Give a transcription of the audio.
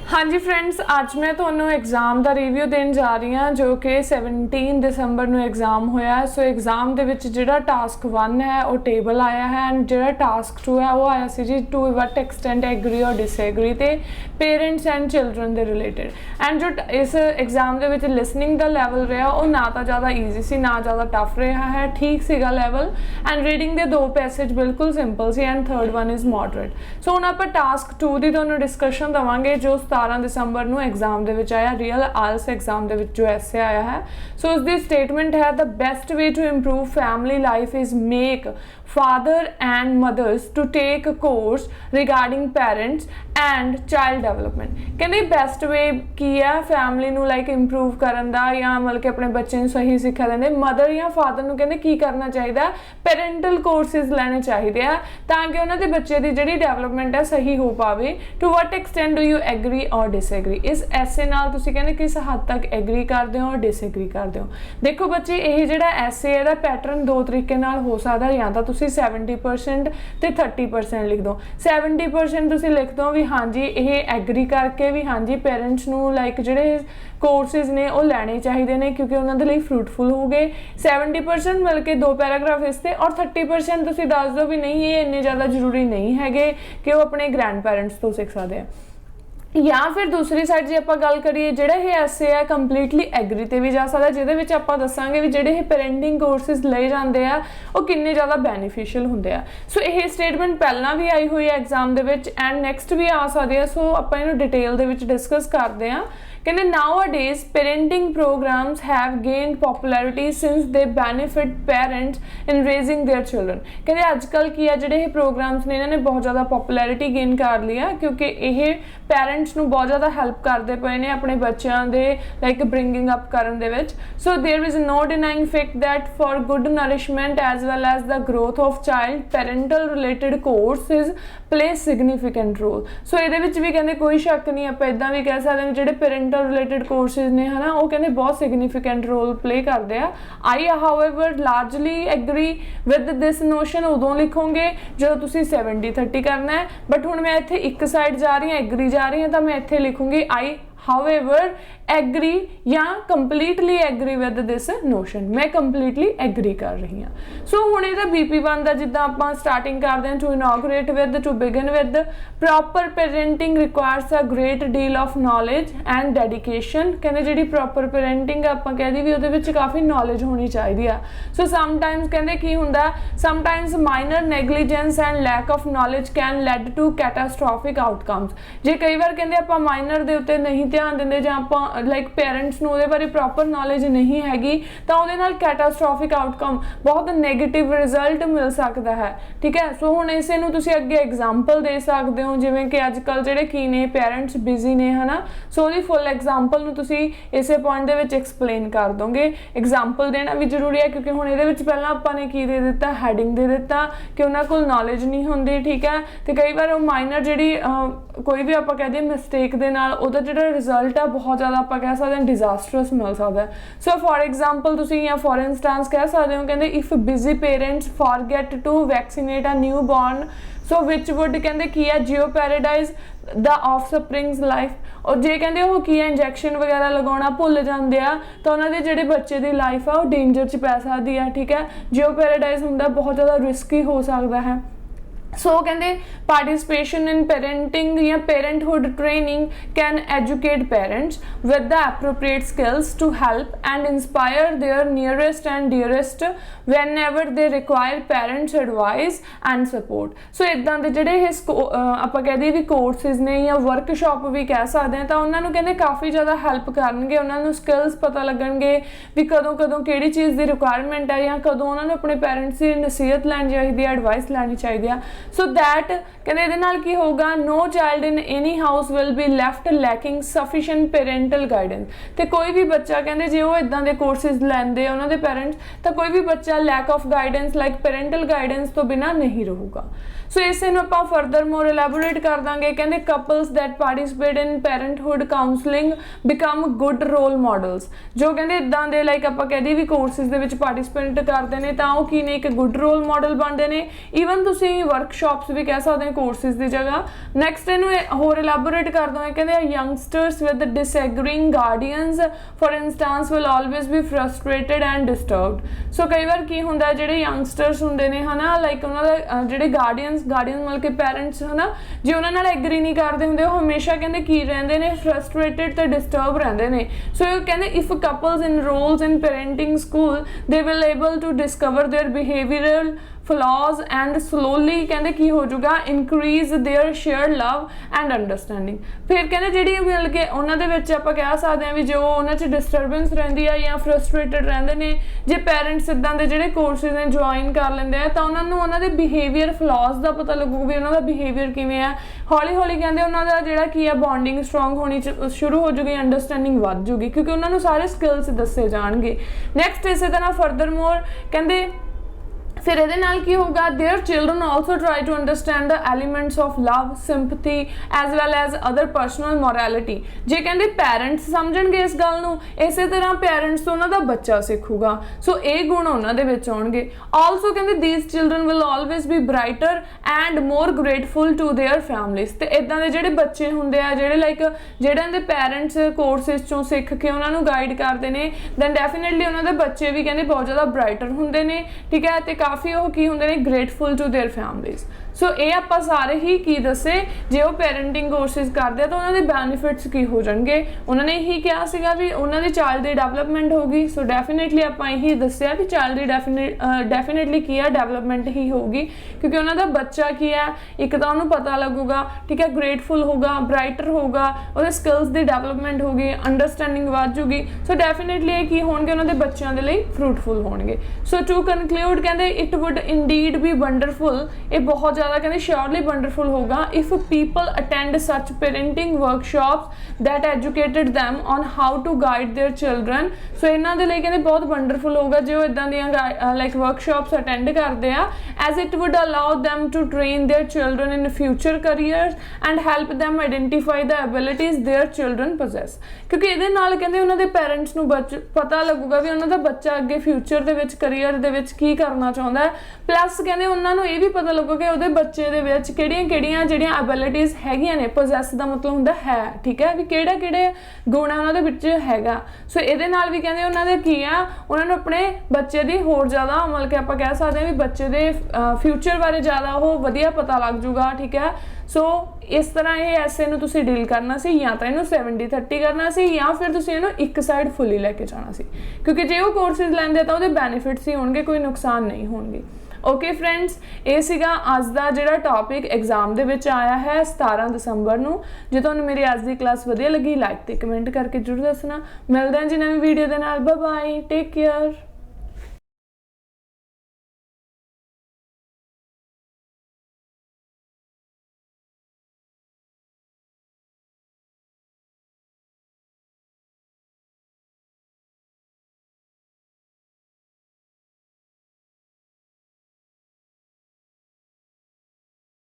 हाँ जी फ्रेंड्स, अज मैं तुहानू एग्जाम का रिव्यू देन जा रही हाँ जो कि 17 दिसंबर नू एग्जाम होया। सो एग्जाम दे विच जिहड़ा टास्क 1 है वो टेबल आया है एंड जिहड़ा टास्क 2 है वो आया सी जी टू वट एक्सटेंट एग्री और डिसएग्री ते parents and children they related. And जो इस एग्जाम दे विच लिसनिंग का लैवल रहा वो ना तो ज़्यादा ईजी सी ना ज़्यादा टफ रहा है, ठीक सीगा लैवल। एंड रीडिंग के 2 पैसेज बिल्कुल सिंपल सी and third one is moderate. So हुण आपां टास्क 2 की तुहानू डिस्कशन देवांगे जो 17 दिसंबर नू एग्जाम दे विच आया, रियल आल्स एग्जाम दे विच जो ऐसे आया है। सो उसकी स्टेटमेंट है the best way to improve family life is make father and mothers to take course regarding parents and child development. कहते बेस्ट वे की है फैमिली नू लाइक इंप्रूव करन दा या मतलब कि अपने बच्चे नू सही सिक्ख्या देंदे। मदर या फादर नू कहते की करना चाहिए, पेरेंटल कोर्सिज लैने चाहिए हैं ताकि उन्हां दे बच्चे की जिहड़ी डेवलपमेंट है सही हो पावे। To what extent do you agree और डिसएग्री। इस ऐसे नाल तुसीं कहंदे किस हद तक एग्री करते हो और डिसएग्री करते हो। देखो बच्चे ये जिहड़ा ऐसे है पैटर्न 2 तरीके नाल हो सकता है, या तो तुसीं 70% ते 30% लिख दो। 70% तुसीं लिख दो भी हाँ जी ये एग्री करके भी हाँ जी पेरेंट्स नू लाइक जिहड़े कोर्सिज ने वो लैने चाहिए ने क्योंकि उन्होंने लिए फ्रूटफुल हो गए। 70% मिल के 2 पैराग्राफ इससे और 30% तुसीं दस दो भी नहीं ये इन्ने ज़्यादा जरूरी नहीं है कि वो अपने ग्रैंड पेरेंट्स तो सीख सकते हैं। या फिर दूसरी साइड जो आप गल करिए जिहड़ा ये ऐसे है कंप्लीटली एग्री ते भी जा सकता, जिहदे विच आपां दसांगे भी जिहड़े पेरेंटिंग कोर्सिज लए जांदे आ वो किन्ने ज़्यादा बेनीफिशियल हुंदे आ। सो ये स्टेटमेंट पहलां भी आई हुई है exam they which and next भी आ सकदी है। सो आपां इहनूं डिटेल दे विच डिस्कस करदे आ। कहते nowadays parenting programs have gained popularity since they benefit parents in raising their children। कहते अजकल की है जिहड़े प्रोग्राम्स ने इन्होंने बहुत ज़्यादा पॉपुलैरिटी गेन कर लिया क्योंकि ये पेरेंट्स नू बहुत ज़्यादा हेल्प करते पे ने अपने बच्चों के लाइक ब्रिंगिंग अप करन दे विच। So there is no denying fact that for good nourishment as well as the growth of child parental related courses play significant role. So ये भी कहते कोई शक नहीं, आप इदा भी कह सकते हैं जो पेरेंटल रिलेटेड कोर्सिज ने है ना वो कहते बहुत सिग्निफिकेंट रोल प्ले करते हैं। I however largely agree with this notion उदों लिखोगे जो तुसी 70-30 करना है, बट हुण मैं इत्थे एक साइड जा रही हूँ एग्री जा रही हूँ तो मैं इत्थे लिखूंगी आई हाउएवर एग्री या completely agree with this notion. मैं कंप्लीटली एग्री कर रही हाँ। सो हुण इहदा BP1 का जिद्दां आपां स्टार्टिंग करते हैं to inaugurate with to begin with proper parenting requires a great deal of knowledge and dedication. कहते जिहड़ी प्रॉपर पेरेंटिंग आपां कह दी भी उहदे विच काफ़ी नॉलेज होनी चाहिए आ। सो समटाइम्स कहते की हुंदा sometimes minor negligence and lack of knowledge can lead to catastrophic outcomes. जे कई बार कहते आपां माइनर दे उत्ते नहीं ध्यान देंदे जां आपां लाइक पेरेंट्स नू उहदे बारे प्रॉपर नॉलेज नहीं हैगी तो उहदे नाल कैटास्ट्रॉफिक आउटकम बहुत नैगेटिव रिजल्ट मिल सकता है। ठीक है, सो हुण इसे नू तुसीं अगे एग्जाम्पल दे सकते हो जिवें कि अजकल जिहड़े की ने पेरेंट्स बिजी ने है ना। सो उहदी फुल एग्जाम्पल नू तुसीं इसे पॉइंट दे विच एक्सप्लेन कर दोगे। एग्जाम्पल देना भी जरूरी है क्योंकि हुण इहदे विच पहलां आपां ने की दे दित्ता हैडिंग दे दित्ता कि उन्हां कोल नॉलेज नहीं हुंदी। ठीक है, तो कई बार वो माइनर जिहड़ी कोई भी आपां कह दईए मिसटेक दे नाल उहदा जिहड़ा रिजल्ट है बहुत ज़्यादा आप कह सकते हैं डिजास्टरस मिल सकता है। सो फॉर एग्जाम्पल तुसीं या फॉर इंस्टांस कह सकते हो कहते if busy parents forget to vaccinate a newborn so which would कहते की है jeopardise the offspring's life. और जे कहते वो की है इंजैक्शन वगैरह लगाना भुल जाते हैं तो उन्होंने जिहड़े बच्चे की लाइफ है वो डेंजर च पै सकती है। ठीक है, जियो पैराडाइज होंदा बहुत ज़्यादा रिस्की हो सकता है। सो कहते पार्टिसिपेशन इन पेरेंटिंग या parenthood training can educate parents with the appropriate skills to help and inspire their nearest and dearest whenever they require parents advice and support. So इदां दे जिहड़े आपां कह दईए भी कोर्सिज ने या वर्कशॉप भी कह सकते हैं तो उन्होंने कहते काफ़ी ज़्यादा हैल्प करनगे, उन्होंने स्किल्स पता लगणगे भी कदों कदों किहड़ी चीज़ की रिक्वायरमेंट है या कदों उन्होंने अपने पेरेंट्स की नसीहत लैनी चाहिए, एडवाइस लैनी चाहिए। सो दैट कहते इहदे नाल की होगा no child in any house will be left lacking sufficient parental guidance. तो कोई भी बच्चा कहते जे वो इदां दे कोर्सिज लैंदे उन्होंने पेरेंट्स तो कोई भी बच्चा lack of guidance like parental guidance तो बिना नहीं रहूगा। ਸੋ ਇਸੇ ਨੂੰ ਆਪਾਂ ਫਰਦਰ ਮੋਰ ਇਲੈਬੋਰੇਟ ਕਰ ਦਾਂਗੇ। ਕਹਿੰਦੇ couples that participate in parenthood counselling become good role models. ਜੋ ਕਹਿੰਦੇ ਇਦਾਂ ਦੇ ਲਾਈਕ ਆਪਾਂ ਕਹਦੇ ਵੀ ਕੋਰਸਿਸ ਦੇ ਵਿੱਚ ਪਾਰਟਿਸਿਪੇਟ ਕਰਦੇ ਨੇ ਤਾਂ ਉਹ ਕੀ ਨੇ, ਇੱਕ ਗੁੱਡ ਰੋਲ ਮਾਡਲ ਬਣਦੇ ਨੇ। ਈਵਨ ਤੁਸੀਂ ਵਰਕਸ਼ਾਪਸ ਵੀ ਕਹਿ ਸਕਦੇ ਹੋ ਕੋਰਸਿਸ ਦੀ ਜਗ੍ਹਾ। ਨੈਕਸਟ ਇਹਨੂੰ ਹੋਰ ਇਲੈਬੋਰੇਟ ਕਰ ਦਾਂਗੇ। ਕਹਿੰਦੇ youngsters with disagreeing guardians for instance will always be frustrated and disturbed. So ਕਈ ਵਾਰ ਕੀ ਹੁੰਦਾ ਜਿਹੜੇ ਯੰਗਸਟਰਸ ਹੁੰਦੇ ਨੇ ਹਨਾ, ਲਾਈਕ ਉਹਨਾਂ ਦਾ ਜਿਹੜੇ ਗਾਰਡੀਅਨ ਮਤਲਬ ਕਿ ਪੈਰੈਂਟਸ ਹਨਾ, ਜੇ ਉਹਨਾਂ ਨਾਲ ਐਗਰੀ ਨਹੀਂ ਕਰਦੇ ਹੁੰਦੇ ਉਹ ਹਮੇਸ਼ਾ ਕਹਿੰਦੇ ਕੀ ਰਹਿੰਦੇ ਨੇ, ਫਰਸਟ੍ਰੇਟਡ ਤੇ ਡਿਸਟਰਬ ਰਹਿੰਦੇ ਨੇ। ਸੋ ਕਹਿੰਦੇ if couples enrols in parenting school they will able to discover their behavioural flaws and slowly ਕਹਿੰਦੇ ਕੀ ਹੋ ਜਾਊਗਾ, increase their shared love and understanding। ਫਿਰ ਕਹਿੰਦੇ ਜਿਹੜੀ ਮਿਲ ਕੇ ਉਹਨਾਂ ਦੇ ਵਿੱਚ ਆਪਾਂ ਕਹਿ ਸਕਦੇ ਹਾਂ ਵੀ ਜੋ ਉਹਨਾਂ 'ਚ ਡਿਸਟਰਬੈਂਸ ਰਹਿੰਦੀ ਆ ਜਾਂ ਫਰਸਟ੍ਰੇਟਡ ਰਹਿੰਦੇ ਨੇ, ਜੇ ਪੈਰੈਂਟਸ ਇੱਦਾਂ ਦੇ ਜਿਹੜੇ ਕੋਰਸਿਸ ਨੇ ਜੁਆਇਨ ਕਰ ਲੈਂਦੇ ਆ ਤਾਂ ਉਹਨਾਂ ਨੂੰ ਉਹਨਾਂ ਦੇ ਬਿਹੇਵੀਅਰ ਫਲਾਜ਼ ਦਾ ਪਤਾ ਲੱਗੂਗਾ ਵੀ ਉਹਨਾਂ ਦਾ ਬਿਹੇਵੀਅਰ ਕਿਵੇਂ ਆ। ਹੌਲੀ ਹੌਲੀ ਕਹਿੰਦੇ ਉਹਨਾਂ ਦਾ ਜਿਹੜਾ ਕੀ ਆ ਬੌਂਡਿੰਗ ਸਟਰੋਂਗ ਹੋਣੀ ਸ਼ੁਰੂ ਹੋ ਜੂਗੀ, ਅੰਡਰਸਟੈਂਡਿੰਗ ਵੱਧ ਜੂਗੀ ਕਿਉਂਕਿ ਉਹਨਾਂ ਨੂੰ ਸਾਰੇ ਸਕਿੱਲਸ ਦੱਸੇ ਜਾਣਗੇ। ਨੈਕਸਟ ਇਸੇ ਤਰ੍ਹਾਂ ਫਰਦਰ ਮੋਰ ਕਹਿੰਦੇ ਫਿਰ ਇਹਦੇ ਨਾਲ ਕੀ ਹੋਊਗਾ, their children also try to understand the elements of love sympathy as well as other personal morality. जे कहते पेरेंट्स समझणगे इस गल नूं, इसे तरह पेरेंट्स तो उन्हां दा बच्चा सिखूगा। सो ये गुण उन्हां दे विच आउणगे। आल्सो कहते these children will always be brighter and more grateful to their families. ते इदां दे जिहड़े बच्चे हुंदे आ जिहड़े लाइक जिहड़े दे पेरेंट्स कोर्सेस चों सिख के उन्हां नूं गाइड करदे ने, दैन डेफिनेटली उन्हां दे बच्चे भी कहते बहुत ज़्यादा ब्राइटर हुंदे ने, ठीक है, ते काफ़ी ਉਹ ਕੀ ਹੁੰਦੇ ਨੇ ਗ੍ਰੇਟਫੁਲ ਟੂ देयर ਫੈਮਲੀਜ਼। सो ये आप सारे ही की दसे जे वो पेरेंटिंग कोर्सिस करते हैं तो उन्होंने बेनिफिट्स की हो जाएंगे। उन्होंने यही कहा सीगा भी उन्होंने चाइल्ड की डेवलपमेंट होगी। सो डेफिनेटली आप यही दसिया भी चाइल्ड की डेफिनेटली की है डेवलपमेंट ही होगी क्योंकि उन्होंने बच्चा की है एक तो उन्होंने पता लगूगा, ठीक है, ग्रेटफुल होगा, ब्राइटर होगा, और स्किल्स की डेवलपमेंट होगी, अंडरस्टैंडिंग बढ़ जूगी। सो डेफिनेटली ये की होंगे उन्होंने बच्चों के लिए फ्रूटफुल होंगे। सो टू कनक्लूड कहते it would indeed be wonderful, ये बहुत ज़्यादा कहते श्योरली वंडरफुल होगा if people attend such parenting workshops that educated them on how to guide their children. So इन्हां दे लई कहते बहुत वंडरफुल होगा जो इदां दियां लाइक वर्कशॉप्स अटेंड करते हैं, as it would allow them to train their children in future careers and help them identify the abilities their children possess. क्योंकि इहदे नाल कहते उन्हां दे पेरेंट्स नूं पता लगूगा भी उन्हां दा बच्चा अगे फ्यूचर दे विच करियर दे विच की करना चाहुंदा है, प्लस कहते उन्हां नूं इह भी पता लगूगा कि उहदे बच्चे दे विच किहड़ियां ਜਿਹੜੀਆਂ एबिलिटीज हैगियां ने, पोजेस ਦਾ मतलब ਹੁੰਦਾ है, ठीक है, भी ਕਿਹੜੇ ਗੁਣ ਆ ਉਹਨਾਂ ਦੇ ਵਿੱਚ ਹੈਗਾ। ਸੋ ਇਹਦੇ ਨਾਲ ਵੀ ਕਹਿੰਦੇ ਉਹਨਾਂ ਦੇ ਕੀ ਆ, ਉਹਨਾਂ ਨੂੰ ਆਪਣੇ ਬੱਚੇ ਦੀ ਹੋਰ ਜ਼ਿਆਦਾ ਮਤਲਬ ਕਿ ਆਪਾਂ ਕਹਿ ਸਕਦੇ ਹਾਂ ਵੀ ਬੱਚੇ ਦੇ ਫਿਊਚਰ ਬਾਰੇ ਜ਼ਿਆਦਾ ਉਹ ਵਧੀਆ ਪਤਾ ਲੱਗ ਜੂਗਾ, ਠੀਕ ਹੈ। ਸੋ ਇਸ ਤਰ੍ਹਾਂ ਇਹ ਐਸੇ ਨੂੰ ਤੁਸੀਂ ਡੀਲ ਕਰਨਾ ਸੀ, ਜਾਂ ਤਾਂ ਇਹਨੂੰ 70-30 ਕਰਨਾ ਸੀ ਜਾਂ ਫਿਰ ਤੁਸੀਂ ਇਹਨੂੰ ਇੱਕ ਸਾਈਡ ਫੁੱਲੀ ਲੈ ਕੇ ਜਾਣਾ ਸੀ ਕਿਉਂਕਿ ਜੇ ਉਹ ਕੋਰਸਿਸ ਲੈਂਦੇ ਤਾਂ ਉਹਦੇ ਬੈਨੀਫਿਟਸ ਹੀ ਹੋਣਗੇ, ਕੋਈ ਨੁਕਸਾਨ ਨਹੀਂ ਹੋਣਗੇ। ओके फ्रेंड्स, ये सीगा अज दा जिहड़ा टॉपिक एग्जाम दे विच आया है 17 दसंबर नूं। जे तुहानूं मेरी अज दी क्लास वधिया लगी लाइक ते कमेंट करके जरूर दसना। मिलदे हां जी नवीं वीडियो दे नाल। Bye bye, take care.